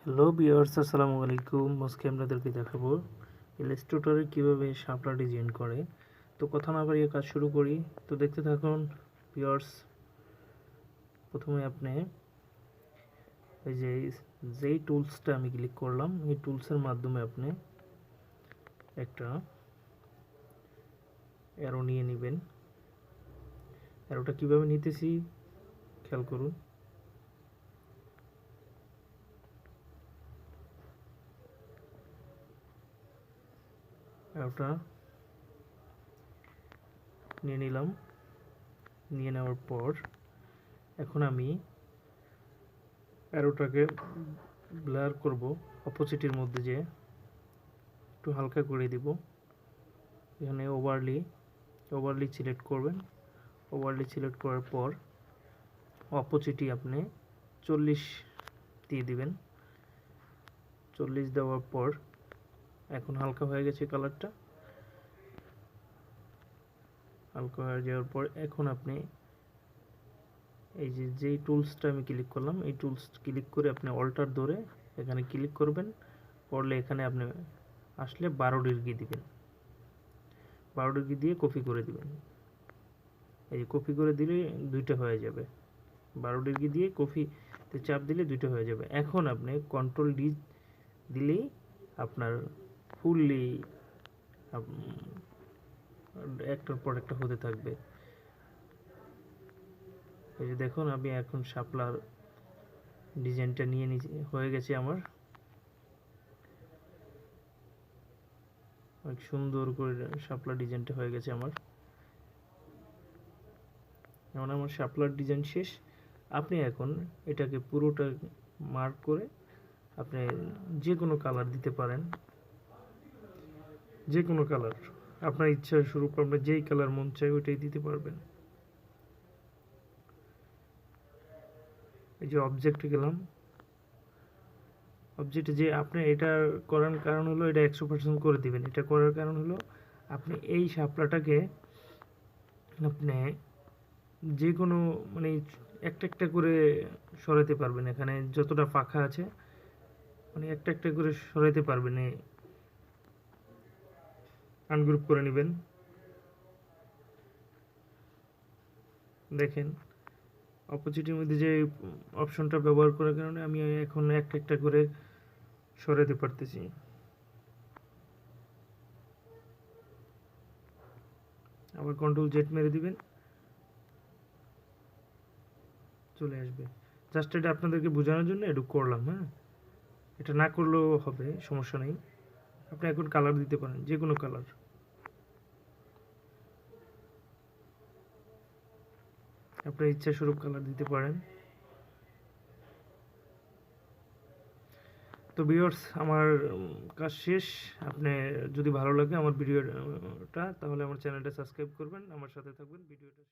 Hello viewers, আসসালামু আলাইকুম। আজকে আপনাদেরকে দেখাবো ইলাস্ট্রেটরে কিভাবে শাপলা ডিজাইন করে। তো কথা না বাড়িয়ে কাজ শুরু করি। তো দেখতে থাকুন ভিউয়ার্স। প্রথমে আপনি এই যেই টুলসটা আমি ক্লিক করলাম, এই টুলসের মাধ্যমে আপনি একটা অ্যারো নিয়ে নেবেন। অ্যারোটা কিভাবে নিতেছি খেয়াল করুন। অ্যারোটা নিয়ে নিলাম। নিয়ে নেওয়ার পর এখন আমি অ্যারোটাকে ব্লার করব। অপোজিটের মধ্যে যে একটু হালকা করে দিব। এখানে ওভারলি সিলেক্ট করবেন। ওভারলি সিলেক্ট করার পর অপোজিটই আপনি 40 দিয়ে দিবেন। 40 দেওয়ার পর এখন হালকা হয়ে গেছে কালারটা। হালকা হয়ে যাওয়ার পর এখন আপনি এই যেই টুলসটা আমি ক্লিক করলাম, এই টুলস ক্লিক করে আপনি অল্টার ধরে এখানে ক্লিক করবেন। করলে এখানে আপনি আসলে 12 ডিগ্রি দিবেন। 12 ডিগ্রি দিয়ে কপি করে দিবেন। এই যে কপি করে দিলে দুইটা হয়ে যাবে। 12 ডিগ্রি দিয়ে কপিতে চাপ দিলে দুইটা হয়ে যাবে। এখন আপনি কন্ট্রোল ডি দিলেই আপনার ফুললি একটার পর একটা হতে থাকবে। এই যে দেখুন, আমি এখন শাপলার ডিজাইনটা নিয়ে হয়ে গেছে আমার। অনেক সুন্দর করে শাপলা ডিজাইনটা হয়ে গেছে আমার। এখন আমার শাপলার ডিজাইন শেষ। আপনি এখন এটাকে পুরোটা মার্ক করে আপনি যে কোনো কালার দিতে পারেন। যে কোনো কালার আপনার ইচ্ছা স্বরূপ আপনার যেই কালার মন চায় ওইটাই দিতে পারবেন। এই যে অবজেক্টে গেলাম। অবজেক্টে যে আপনি এটা করার কারণ হলো, এটা 100% করে দিবেন। এটা করার কারণ হলো আপনি এই শাপলাটাকে আপনি যে কোনো মানে একটা একটা করে সরাতে পারবেন। এখানে যতটা ফাঁকা আছে মানে একটা একটা করে সরাতে পারবেন। আনগ্রুপ করে নেবেন। দেখেন অপোজিটের মধ্যে যে অপশনটা ব্যবহার করার কারণে আমি এখন একটা একটা করে সরাতে পারতেছি। আবার কন্ট্রোল জেড মেরে দিবেন, চলে আসবে। জাস্ট এটা আপনাদেরকে বোঝানোর জন্য একটু করলাম। হ্যাঁ, এটা না করলেও হবে, সমস্যা নেই। আপনি এখন কালার দিতে পারেন, যে কোনো কালার। আপনার ইচ্ছা স্বরূপ কালার দিতে পারেন। তো ভিউয়ার্স, আমার কাজ শেষ। আপনি যদি ভালো লাগে আমার ভিডিওটা, তাহলে আমার চ্যানেলটা সাবস্ক্রাইব করবেন, আমার সাথে থাকবেন। ভিডিওটা